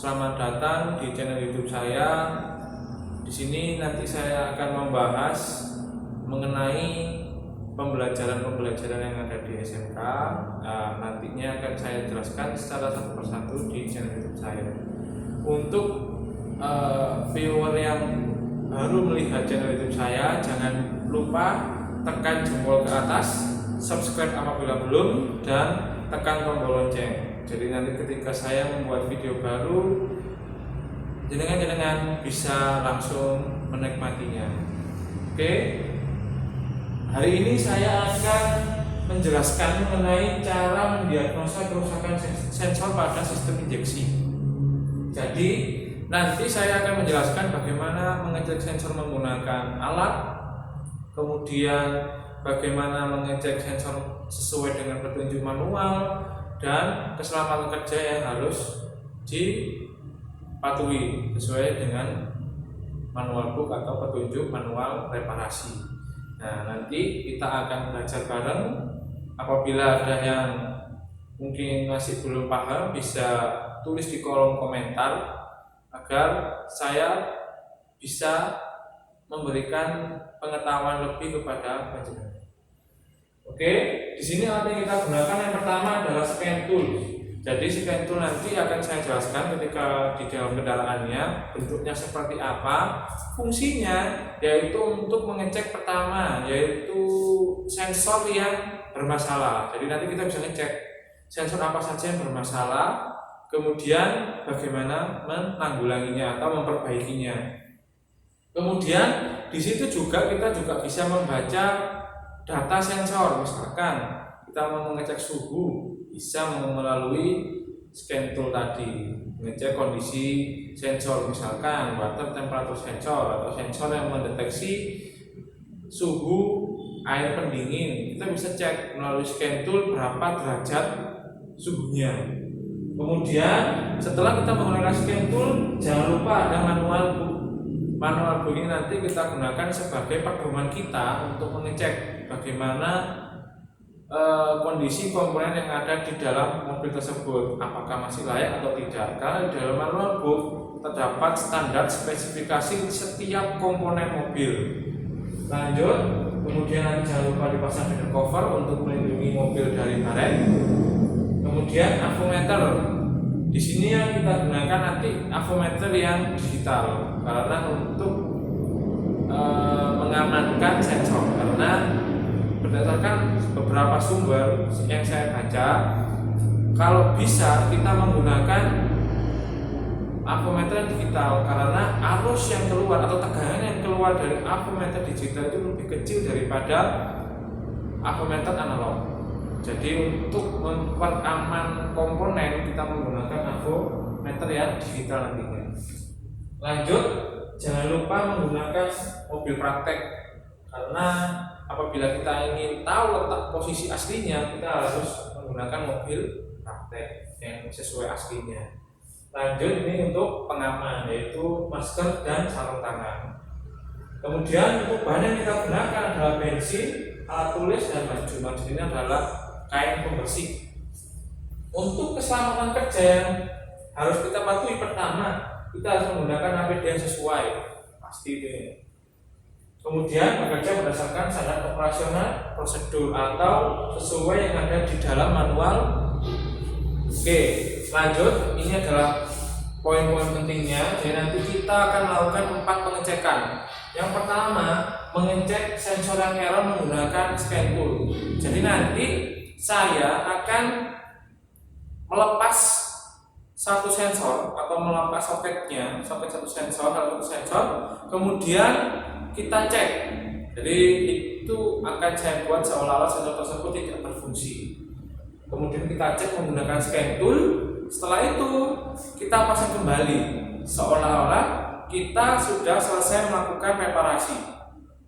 Selamat datang di channel YouTube saya. Di sini nanti saya akan membahas mengenai pembelajaran yang ada di SMK. Nantinya akan saya jelaskan secara satu persatu di channel YouTube saya. Untuk viewer yang baru melihat channel YouTube saya, jangan lupa tekan jempol ke atas, subscribe apabila belum, dan tekan tombol lonceng. Jadi nanti ketika saya membuat video baru, jenengan bisa langsung menikmatinya. Oke, hari ini saya akan menjelaskan mengenai cara mendiagnosa kerusakan sensor pada sistem injeksi. Jadi nanti saya akan menjelaskan bagaimana mengecek sensor menggunakan alat, kemudian bagaimana mengecek sensor sesuai dengan petunjuk manual, dan keselamatan kerja yang harus dipatuhi sesuai dengan manual book atau petunjuk manual reparasi. Nah, nanti kita akan belajar bareng. Apabila ada yang mungkin masih belum paham, bisa tulis di kolom komentar agar saya bisa memberikan pengetahuan lebih kepada penjelasan. Oke, di sini alat yang kita gunakan yang pertama adalah scan tool. Jadi scan tool nanti akan saya jelaskan ketika di dalam kendaraannya bentuknya seperti apa. Fungsinya yaitu untuk mengecek pertama, yaitu sensor yang bermasalah. Jadi nanti kita bisa ngecek sensor apa saja yang bermasalah, kemudian bagaimana menanggulanginya atau memperbaikinya. Kemudian di situ juga kita bisa membaca data sensor. Misalkan kita mau mengecek suhu, bisa melalui scan tool tadi, mengecek kondisi sensor, misalkan water temperature sensor atau sensor yang mendeteksi suhu air pendingin. Kita bisa cek melalui scan tool berapa derajat suhunya. Kemudian setelah kita menggunakan scan tool, jangan lupa ada manual book. Manual book ini nanti kita gunakan sebagai pedoman kita untuk mengecek bagaimana kondisi komponen yang ada di dalam mobil tersebut, apakah masih layak atau tidak. Karena di dalam manual book terdapat standar spesifikasi setiap komponen mobil. Lanjut, kemudian nanti jangan lupa dipasang header cover untuk melindungi mobil dari karet. Kemudian avometer. Di sini yang kita gunakan nanti avometer yang digital, karena untuk mengamankan sensor. Karena berdasarkan beberapa sumber yang saya baca, kalau bisa kita menggunakan avometer digital karena arus yang keluar atau tegangan yang keluar dari avometer digital itu lebih kecil daripada avometer analog. Jadi untuk mempertahankan komponen kita menggunakan avometer yang digital nantinya. Lanjut, jangan lupa menggunakan mobil praktek, karena apabila kita ingin tahu letak posisi aslinya, kita harus menggunakan mobil praktek yang sesuai aslinya. Lanjut, ini untuk pengaman, yaitu masker dan sarung tangan. Kemudian untuk bahan yang kita gunakan adalah bensin, alat tulis, dan baju. Baju ini adalah kain pembersih. Untuk keselamatan kerja yang harus kita patuhi, pertama kita harus menggunakan APD yang sesuai, pasti ini. Kemudian bekerja berdasarkan standar operasional prosedur atau sesuai yang ada di dalam manual. Oke, lanjut, ini adalah poin-poin pentingnya. Jadi nanti kita akan melakukan 4 pengecekan. Yang pertama, mengecek sensor yang error menggunakan scan tool. Jadi nanti saya akan melepas satu sensor atau melepas soketnya, soket satu sensor, kemudian kita cek. Jadi itu akan saya buat seolah-olah sensor tersebut tidak berfungsi. Kemudian kita cek menggunakan scan tool. Setelah itu kita pasang kembali seolah-olah kita sudah selesai melakukan reparasi.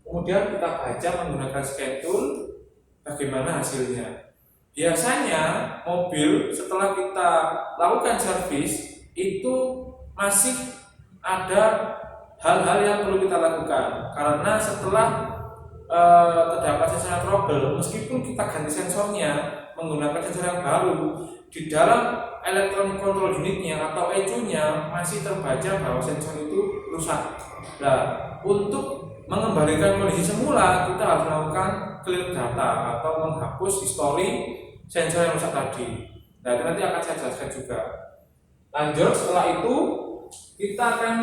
Kemudian kita baca menggunakan scan tool bagaimana hasilnya. Biasanya mobil setelah kita lakukan servis itu masih ada hal-hal yang perlu kita lakukan, karena setelah terdapat sensor trouble, meskipun kita ganti sensornya menggunakan sensor yang baru, di dalam electronic control unitnya atau ECU-nya masih terbaca bahwa sensor itu rusak. Nah, untuk mengembalikan kondisi semula kita harus melakukan clear data atau menghapus histori sensor yang rusak tadi. Nah, itu nanti akan saya jelaskan juga. Lanjut, setelah itu kita akan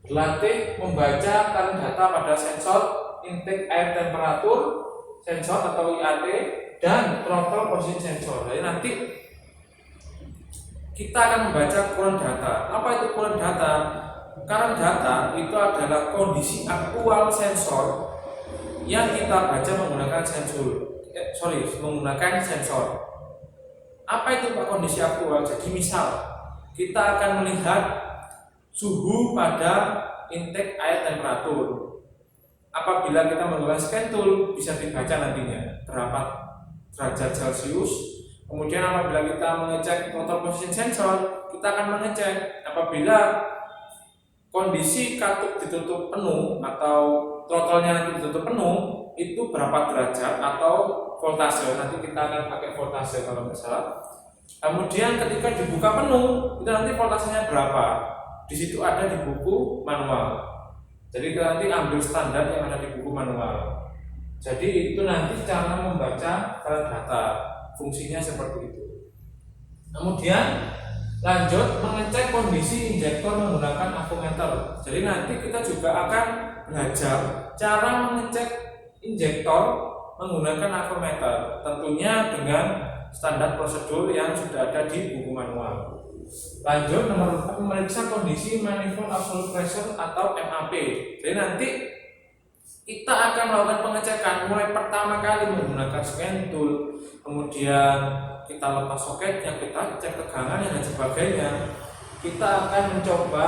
berlatih membaca current data pada sensor intake air temperatur, sensor atau IAT, dan throttle position sensor. Jadi nanti kita akan membaca current data. Apa itu current data? Current data itu adalah kondisi aktual sensor yang kita baca menggunakan menggunakan sensor. Apa itu Pak kondisi aktual? Jadi misal kita akan melihat suhu pada intake air temperatur. Apabila kita menggunakan scan tool bisa dibaca nantinya berapa derajat Celcius. Kemudian apabila kita mengecek throttle position sensor, kita akan mengecek apabila kondisi katup ditutup penuh atau throttle-nya nanti ditutup penuh, itu berapa derajat atau voltase. Nanti kita akan pakai voltase kalau nggak salah. Kemudian ketika dibuka penuh, itu nanti voltasenya berapa. Di situ ada di buku manual. Jadi kita nanti ambil standar yang ada di buku manual. Jadi itu nanti cara membaca current data. Fungsinya seperti itu. Kemudian lanjut mengecek kondisi injektor menggunakan avometer. Jadi nanti kita juga akan belajar cara mengecek injektor menggunakan avometer. Tentunya dengan standar prosedur yang sudah ada di buku manual. Lanjut nomor 4, memeriksa kondisi manifold absolute pressure atau MAP. Jadi nanti kita akan melakukan pengecekan mulai pertama kali menggunakan scan tool, kemudian kita lepas soketnya, kita cek tegangannya dan sebagainya. Kita akan mencoba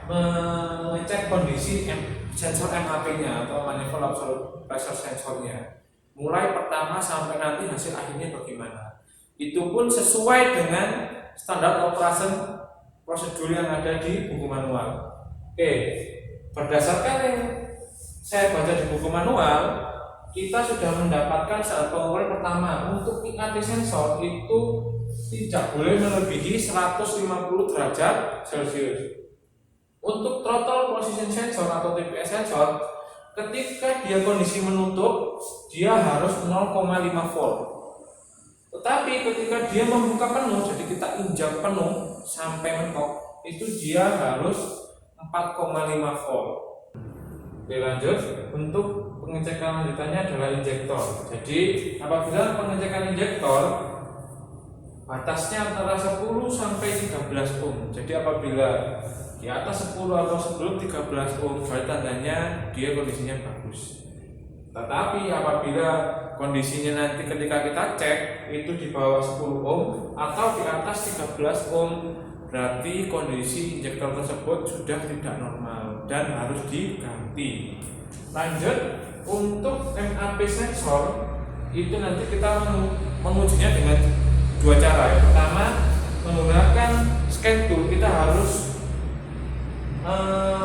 mengecek kondisi sensor MAP-nya atau manifold absolute pressure sensornya. Mulai pertama sampai nanti hasil akhirnya bagaimana. Itu pun sesuai dengan standar operation prosedur yang ada di buku manual. Oke, berdasarkan yang saya baca di buku manual, kita sudah mendapatkan saat pengukuran pertama untuk IAT sensor itu tidak boleh melebihi 150 derajat Celcius. Untuk throttle position sensor atau TPS sensor, ketika dia kondisi menutup, dia harus 0,5 volt. Tetapi ketika dia membuka penuh, jadi kita injak penuh sampai mentok, itu dia harus 4,5 volt. Oke, lanjut. Untuk pengecekan lanjutannya adalah injektor. Jadi apabila pengecekan injektor batasnya antara 10 sampai 13 ohm. Jadi apabila di atas 10 atau sebelum 13 ohm, berarti tandanya dia kondisinya bagus. Tetapi apabila kondisinya nanti ketika kita cek itu di bawah 10 ohm atau di atas 13 ohm, berarti kondisi injektor tersebut sudah tidak normal dan harus diganti. Lanjut, untuk MAP sensor itu nanti kita mengujinya dengan dua cara. Yang pertama, menggunakan scan tool, kita harus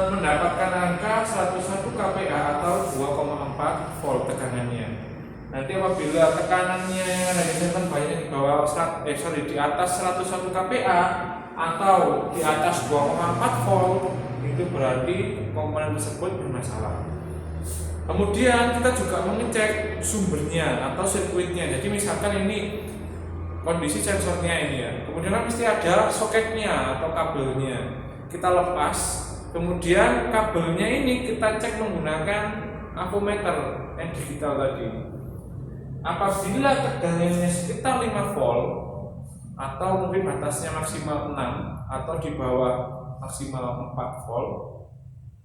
mendapatkan angka 101 kPa atau 2,4 volt teganannya. Nanti apabila tekanannya yang ada di sensor banyak di bawah di atas 101 kPa atau di atas 2,4 volt, itu berarti komponen tersebut bermasalah. Kemudian kita juga mengecek sumbernya atau sirkuitnya. Jadi misalkan ini kondisi sensornya ini ya, kemudian mesti ada soketnya atau kabelnya. Kita lepas, kemudian kabelnya ini kita cek menggunakan avometer yang digital tadi. Apabila tegangannya sekitar 5 volt atau mungkin batasnya maksimal 6 atau di bawah maksimal 4 volt,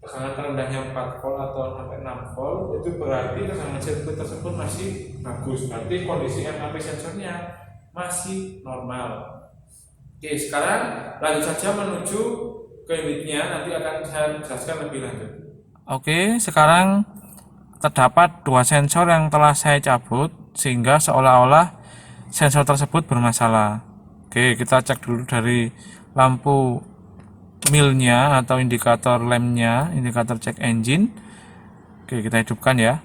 tegangan terendahnya 4 volt atau sampai 6 volt, itu berarti tegangan sirkuit tersebut masih bagus, berarti kondisi MAP sensornya masih normal. Oke, sekarang lanjut saja menuju ke unitnya, nanti akan saya jelaskan lebih lanjut. Oke, sekarang terdapat dua sensor yang telah saya cabut sehingga seolah-olah sensor tersebut bermasalah. Oke, kita cek dulu dari lampu milnya atau indikator lampnya, indikator check engine. Oke, kita hidupkan ya.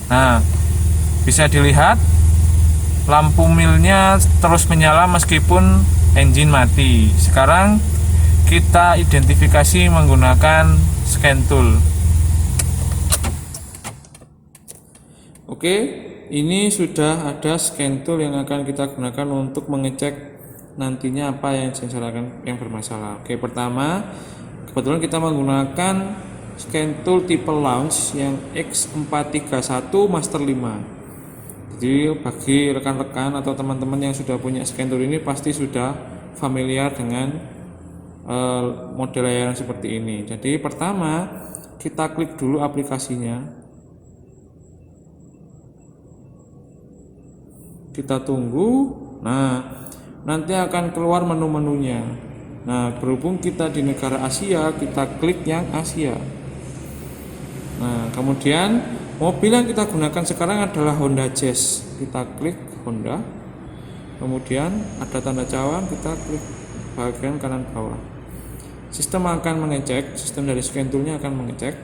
Nah, Bisa dilihat lampu milnya terus menyala meskipun engine mati. Sekarang kita identifikasi menggunakan scan tool. Oke, ini sudah ada scan tool yang akan kita gunakan untuk mengecek nantinya apa yang sensor yang bermasalah. Oke, pertama kebetulan kita menggunakan scan tool tipe launch yang X431 Master 5. Jadi bagi rekan-rekan atau teman-teman yang sudah punya scan tool ini pasti sudah familiar dengan model layanan seperti ini. Jadi pertama kita klik dulu aplikasinya, kita tunggu. Nah, nanti akan keluar menu-menunya. Nah, berhubung kita di negara Asia, kita klik yang Asia. Nah, kemudian mobil yang kita gunakan sekarang adalah Honda Jazz. Kita klik Honda. Kemudian ada tanda cawan, kita klik bagian kanan bawah. Sistem akan mengecek, sistem dari scan toolnya akan mengecek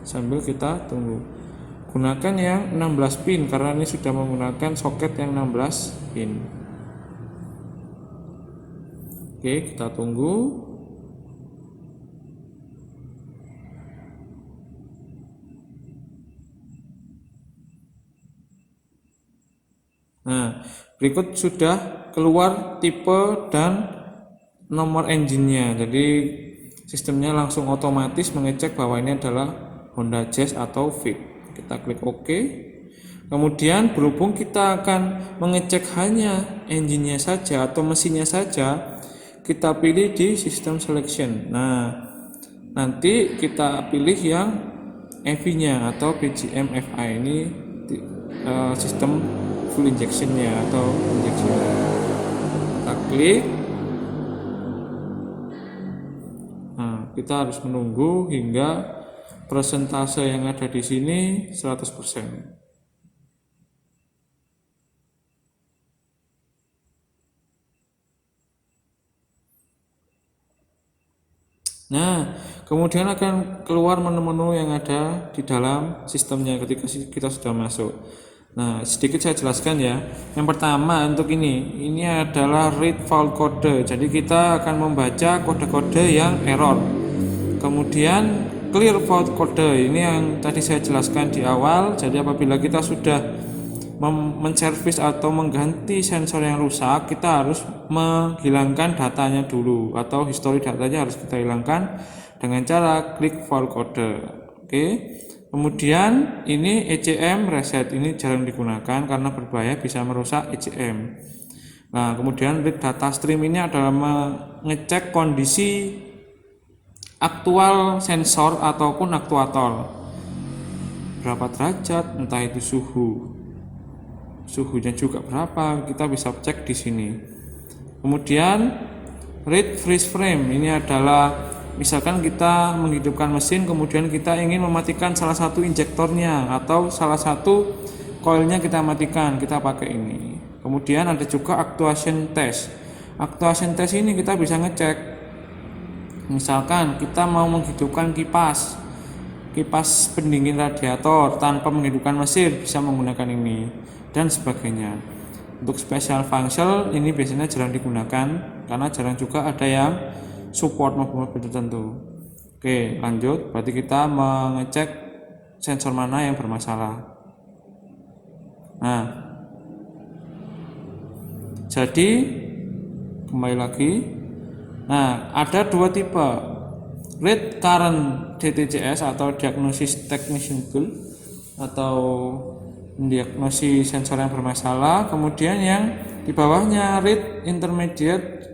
sambil kita tunggu. Gunakan yang 16 pin karena ini sudah menggunakan soket yang 16 pin. Oke, kita tunggu. Nah, berikut sudah keluar tipe dan nomor engine-nya. Jadi sistemnya langsung otomatis mengecek bahwa ini adalah Honda Jazz atau Fit. Kita klik OK. Kemudian berhubung kita akan mengecek hanya engine-nya saja atau mesinnya saja, kita pilih di System Selection. Nah, nanti kita pilih yang EV-nya atau BGM FI. Ini sistem full injection-nya atau injection. Kita klik. Nah, kita harus menunggu hingga persentase yang ada di sini 100%. Nah, kemudian akan keluar menu-menu yang ada di dalam sistemnya ketika kita sudah masuk. Nah, sedikit saya jelaskan ya. Yang pertama untuk ini adalah read fault code. Jadi kita akan membaca kode-kode yang error. Kemudian clear fault code. Ini yang tadi saya jelaskan di awal. Jadi apabila kita sudah menservis atau mengganti sensor yang rusak, kita harus menghilangkan datanya dulu atau histori datanya harus kita hilangkan dengan cara klik fault code. Oke. Kemudian ini ECM reset, ini jarang digunakan karena berbahaya, bisa merusak ECM. Nah, kemudian read data stream ini adalah mengecek kondisi aktual sensor ataupun aktuator. Berapa derajat, entah itu suhunya juga berapa, kita bisa cek di sini. Kemudian read freeze frame, ini adalah misalkan kita menghidupkan mesin, kemudian kita ingin mematikan salah satu injektornya atau salah satu coilnya kita matikan, kita pakai ini. Kemudian ada juga actuation test. Actuation test ini kita bisa ngecek, misalkan kita mau menghidupkan kipas pendingin radiator tanpa menghidupkan mesin, bisa menggunakan ini dan sebagainya. Untuk special function ini biasanya jarang digunakan karena jarang juga ada yang support mobil-mobil tertentu. Oke, lanjut. Berarti kita mengecek sensor mana yang bermasalah. Nah, jadi kembali lagi. Nah, ada dua tipe. Read current DTCS atau diagnosis technician tool atau mendiagnosis sensor yang bermasalah. Kemudian yang di bawahnya read intermediate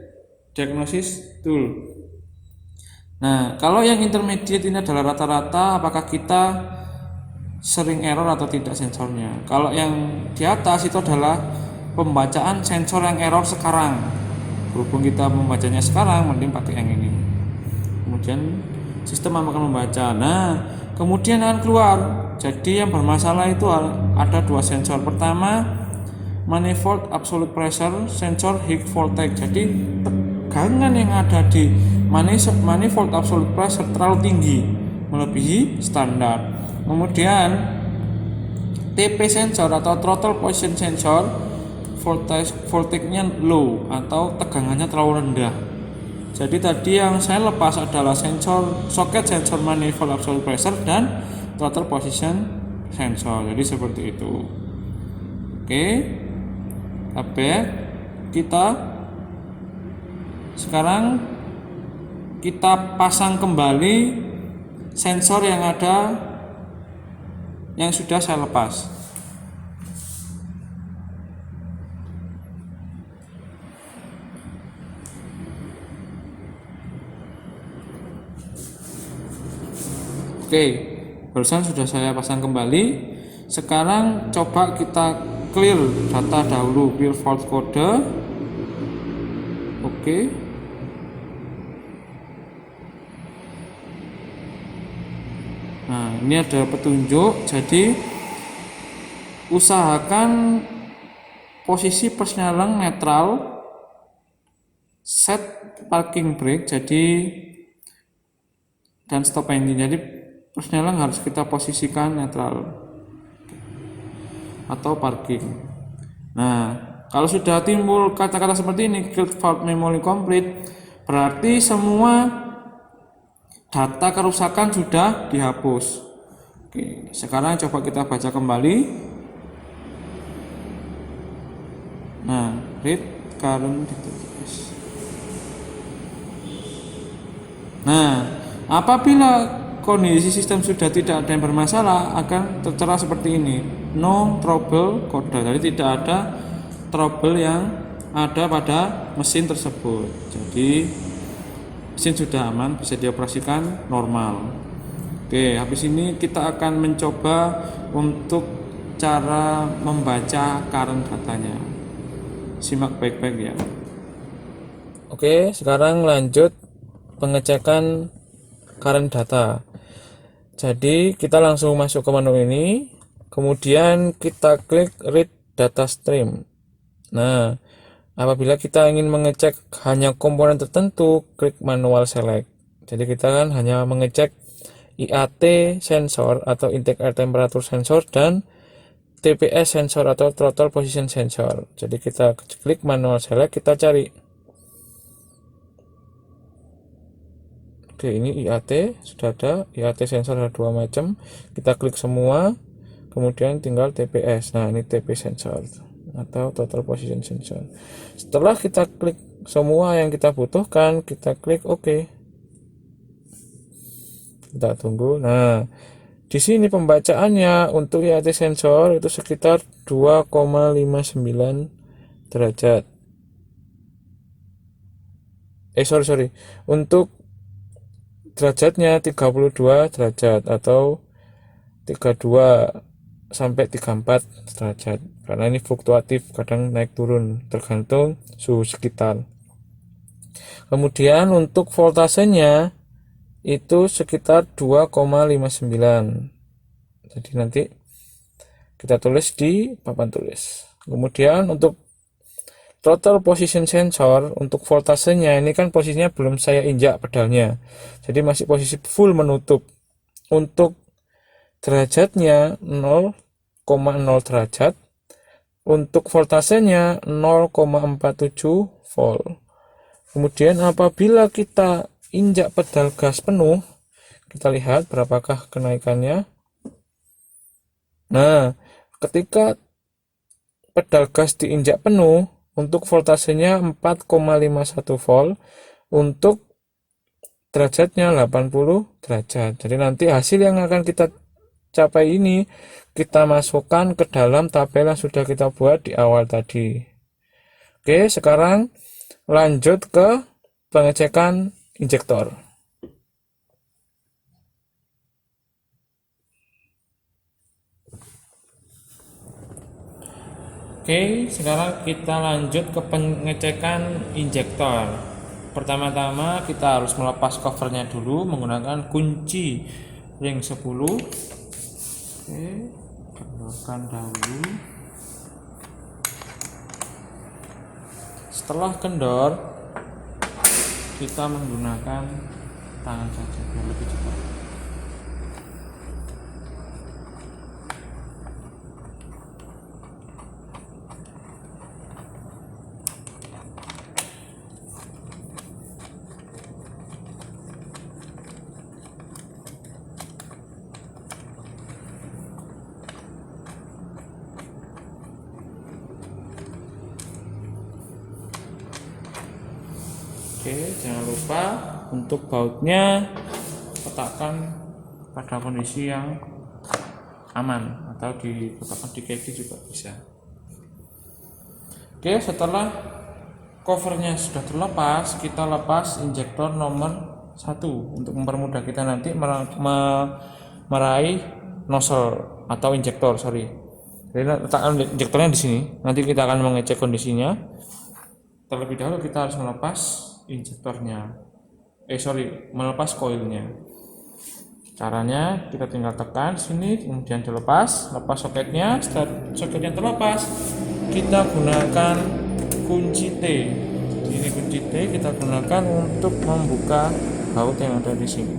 diagnosis tool. Nah, kalau yang intermediate ini adalah rata-rata apakah kita sering error atau tidak sensornya. Kalau yang di atas itu adalah pembacaan sensor yang error sekarang. Berhubung kita membacanya sekarang, mending pakai yang ini. Kemudian sistem akan membaca. Nah, kemudian akan keluar. Jadi yang bermasalah itu ada dua sensor. Pertama, manifold absolute pressure, sensor high voltage. Jadi tegangan yang ada di manifold absolute pressure terlalu tinggi, melebihi standar. Kemudian TP sensor atau throttle position sensor voltage-nya low atau tegangannya terlalu rendah. Jadi tadi yang saya lepas adalah soket sensor manifold absolute pressure dan throttle position sensor. Jadi seperti itu. Oke. Kita sekarang kita pasang kembali sensor yang sudah saya lepas. Oke, barusan sudah saya pasang kembali. Sekarang coba kita clear data dahulu, clear fault code. Oke. Nah, ini ada petunjuk. Jadi usahakan posisi persneling netral, set parking brake dan stop engine. Jadi persneling harus kita posisikan netral atau parking. Nah, kalau sudah timbul kata-kata seperti ini, cleared fault memory complete, berarti semua data kerusakan sudah dihapus. Oke, sekarang coba kita baca kembali. Nah, read current details. Nah, apabila kondisi sistem sudah tidak ada yang bermasalah, akan tertera seperti ini, no trouble code. Jadi tidak ada trouble yang ada pada mesin tersebut. Jadi mesin sudah aman, bisa dioperasikan normal. Oke, habis ini kita akan mencoba untuk cara membaca current datanya. Simak baik-baik ya. Oke, sekarang lanjut pengecekan current data. Jadi kita langsung masuk ke menu ini, kemudian kita klik read data stream. Nah, apabila kita ingin mengecek hanya komponen tertentu, klik manual select. Jadi kita kan hanya mengecek IAT sensor atau intake air temperature sensor dan TPS sensor atau throttle position sensor. Jadi kita klik manual select, kita cari. Oke, ini IAT sudah ada, IAT sensor ada 2 macam. Kita klik semua, kemudian tinggal TPS. Nah, ini TP sensor atau total position sensor. Setelah kita klik semua yang kita butuhkan, kita klik OK. Kita tunggu. Nah, di sini pembacaannya untuk IAT sensor itu sekitar 2,59 derajat. Sorry. Untuk derajatnya 32 derajat atau 32 sampai 34 derajat, karena ini fluktuatif, kadang naik turun tergantung suhu sekitar. Kemudian untuk voltasenya itu sekitar 2,59. Jadi nanti kita tulis di papan tulis. Kemudian untuk throttle position sensor, untuk voltasenya ini kan posisinya belum saya injak pedalnya, jadi masih posisi full menutup. Untuk derajatnya 0,0 derajat, untuk voltasenya 0,47 volt. Kemudian apabila kita injak pedal gas penuh, kita lihat berapakah kenaikannya. Nah, ketika pedal gas diinjak penuh, untuk voltasenya 4,51 volt, untuk derajatnya 80 derajat. Jadi nanti hasil yang akan kita capai ini kita masukkan ke dalam tabel yang sudah kita buat di awal tadi. Oke, sekarang lanjut ke pengecekan injektor. Oke, sekarang kita lanjut ke pengecekan injektor. Pertama-tama kita harus melepas covernya dulu menggunakan kunci ring 10. Oke, kendorkan dahulu. Setelah kendor, kita menggunakan tangan saja biar lebih cepat. Oke, jangan lupa untuk bautnya letakkan pada kondisi yang aman atau diletakkan di kaki juga bisa. Oke, setelah covernya sudah terlepas, kita lepas injektor nomor 1 untuk mempermudah kita nanti meraih nozzle atau injektor. Jadi letakkan injektornya di sini. Nanti kita akan mengecek kondisinya. Terlebih dahulu kita harus melepas injektornya. Melepas koilnya. Caranya kita tinggal tekan sini, kemudian dilepas, lepas soketnya. Setelah soketnya terlepas, kita gunakan kunci T. Ini kunci T kita gunakan untuk membuka baut yang ada di sini.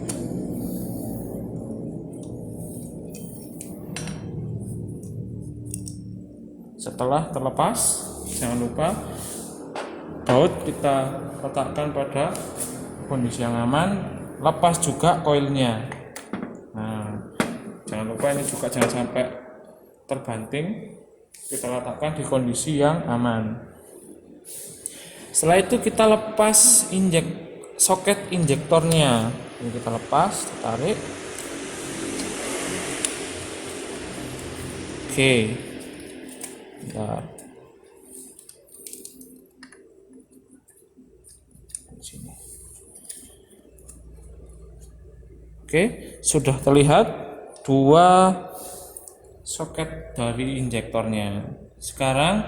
Setelah terlepas, jangan lupa baut kita letakkan pada kondisi yang aman, lepas juga koilnya. Nah, jangan lupa ini juga jangan sampai terbanting, kita letakkan di kondisi yang aman. Setelah itu kita lepas soket injektornya. Ini kita lepas, tarik. Oke. Bentar. Sini. Oke, sudah terlihat dua soket dari injektornya. Sekarang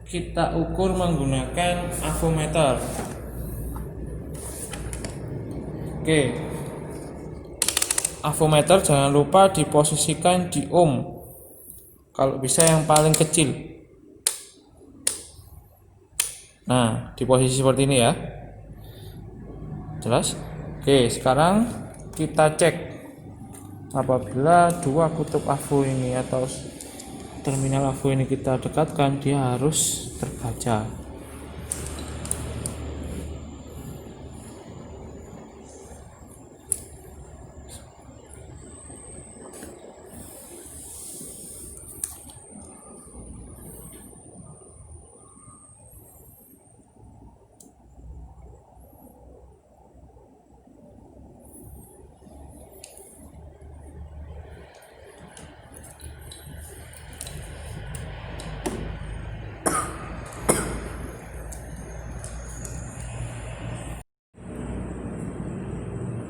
kita ukur menggunakan avometer. Oke, avometer jangan lupa diposisikan di ohm, kalau bisa yang paling kecil. Nah, di posisi seperti ini ya, jelas. Oke, sekarang kita cek apabila dua kutub avo ini atau terminal avo ini kita dekatkan, dia harus terbaca.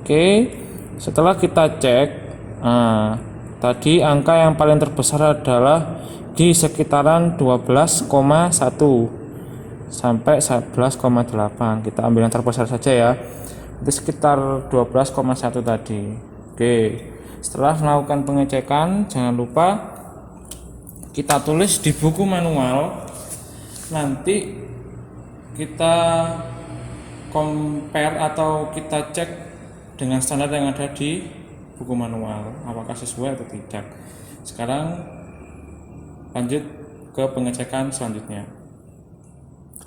Oke, setelah kita cek, tadi angka yang paling terbesar adalah di sekitaran 12,1 sampai 11,8. Kita ambil yang terbesar saja ya. Itu sekitar 12,1 tadi. Oke, setelah melakukan pengecekan, jangan lupa kita tulis di buku manual. Nanti kita compare atau kita cek dengan standar yang ada di buku manual, apakah sesuai atau tidak. Sekarang lanjut ke pengecekan selanjutnya.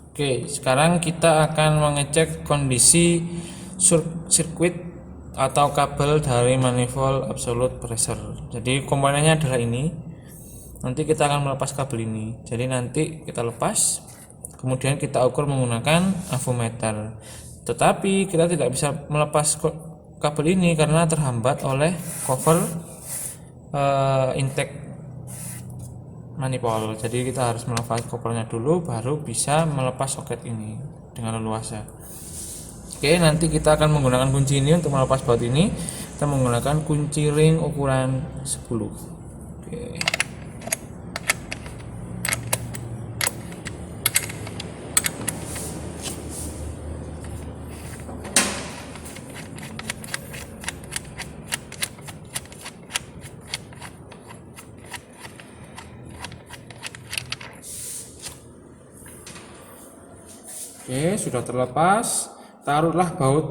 Oke, sekarang kita akan mengecek kondisi sirkuit atau kabel dari manifold absolute pressure. Jadi komponennya adalah ini. Nanti kita akan melepas kabel ini. Jadi nanti kita lepas, kemudian kita ukur menggunakan avometer. Tetapi kita tidak bisa melepas kabel ini karena terhambat oleh cover intake manifold. Jadi kita harus melepas covernya dulu, baru bisa melepas soket ini dengan leluasa. Oke, nanti kita akan menggunakan kunci ini untuk melepas baut ini. Kita menggunakan kunci ring ukuran 10. Oke. Oke, sudah terlepas. Taruhlah baut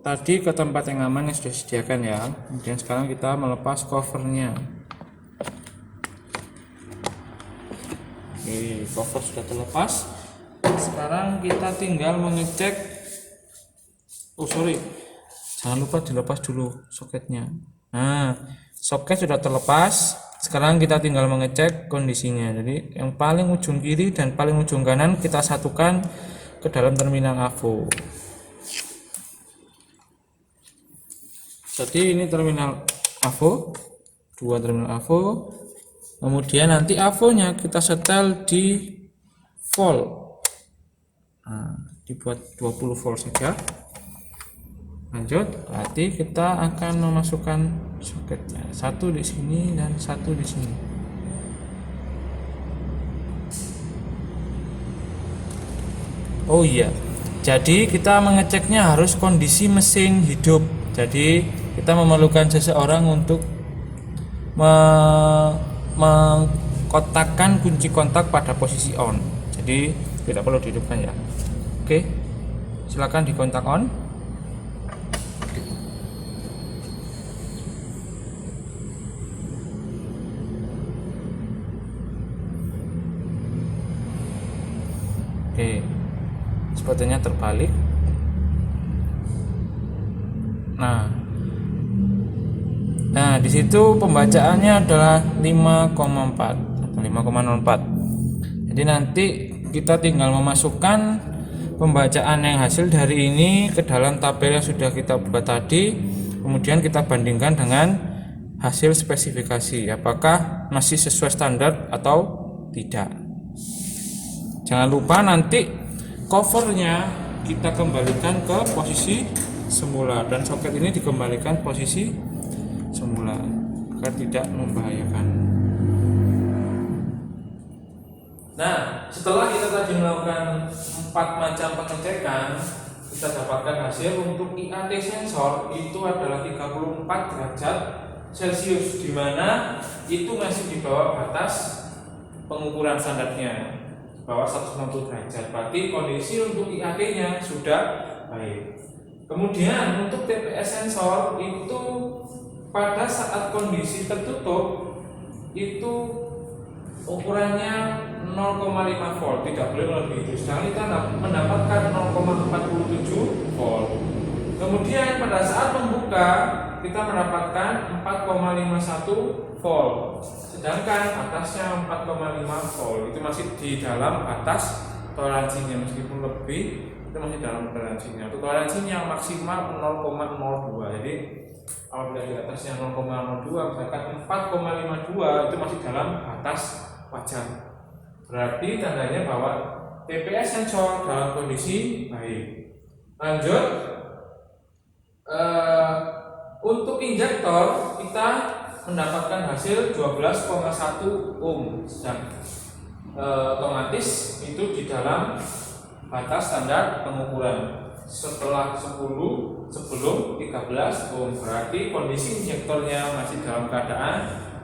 tadi ke tempat yang aman yang sudah disediakan ya. Kemudian sekarang kita melepas covernya. Oke, cover sudah terlepas. Sekarang kita tinggal mengecek. Jangan lupa dilepas dulu soketnya. Nah, soket sudah terlepas. Sekarang kita tinggal mengecek kondisinya. Jadi yang paling ujung kiri dan paling ujung kanan kita satukan ke dalam terminal avo. Jadi ini terminal AVO, 2 terminal AVO. Kemudian nanti AVO-nya kita setel di volt. Nah, dibuat 20 volt saja. Lanjut, berarti kita akan memasukkan soketnya, satu di sini dan satu di sini. Oh iya, jadi kita mengeceknya harus kondisi mesin hidup. Jadi kita memerlukan seseorang untuk mengkotakkan kunci kontak pada posisi on. Jadi tidak perlu dihidupkan ya. Oke, silakan dikontak on. Oke, sepertinya terbalik. Nah, di situ pembacaannya adalah 5,4 atau 5,04. Jadi nanti kita tinggal memasukkan pembacaan yang hasil dari ini ke dalam tabel yang sudah kita buat tadi. Kemudian kita bandingkan dengan hasil spesifikasi, apakah masih sesuai standar atau tidak. Jangan lupa nanti covernya kita kembalikan ke posisi semula dan soket ini dikembalikan posisi semula agar tidak membahayakan. Nah, setelah kita tadi melakukan 4 macam pengecekan, kita dapatkan hasil untuk IAT sensor itu adalah 34 derajat Celcius, di mana itu masih di bawah batas pengukuran standarnya, bawah 160 derajat. Berarti kondisi untuk IAT-nya sudah baik. Kemudian untuk TPS sensor itu pada saat kondisi tertutup itu ukurannya 0,5 volt, tidak boleh melebihi itu. Sedangkan kita mendapatkan 0,47 volt. Kemudian pada saat membuka kita mendapatkan 4,51 volt. Sedangkan atasnya 4,5 volt. Itu masih di dalam batas toleransinya, meskipun lebih itu masih dalam toleransinya. Untuk toleransinya maksimal 0,02. Jadi apabila di atasnya 0,02 misalkan 4,52 itu masih dalam batas wajar. Berarti tandanya bahwa TPS sensor dalam kondisi baik. Lanjut, untuk injektor kita mendapatkan hasil 12,1 ohm. Otomatis itu di dalam batas standar pengukuran. Setelah 10 sebelum 13 ohm, berarti kondisi injektornya masih dalam keadaan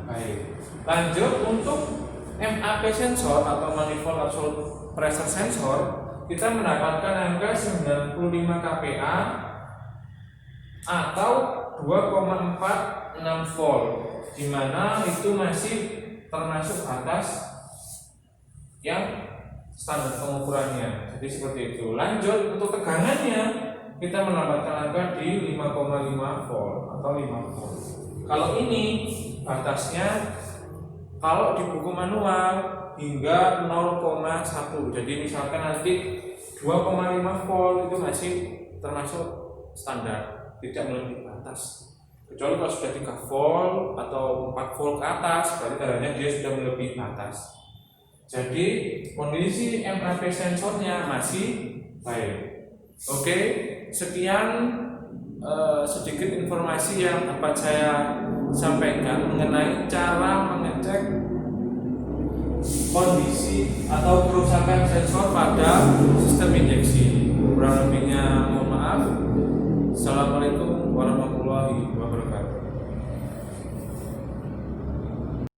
baik. Lanjut, untuk MAP sensor atau manifold absolute pressure sensor kita mendapatkan angka 95 kPa atau 2,46 volt, di mana itu masih termasuk batas yang standar pengukurannya. Jadi seperti itu. Lanjut, untuk tegangannya kita mendapatkan angka di 5,5 volt atau 5 volt. Kalau ini batasnya kalau di buku manual hingga 0,1. Jadi misalkan nanti 2,5 volt itu masih termasuk standar, tidak melebihi batas. Kecuali kalau sudah 3 volt atau 4 volt ke atas, berarti tandanya dia sudah melebihi batas. Jadi kondisi MAP sensornya masih baik. Oke, sekian sedikit informasi yang dapat saya sampaikan mengenai cara mengecek kondisi atau kerusakan sensor pada sistem injeksi. Kurang lebihnya mohon maaf. Assalamualaikum warahmatullahi wabarakatuh.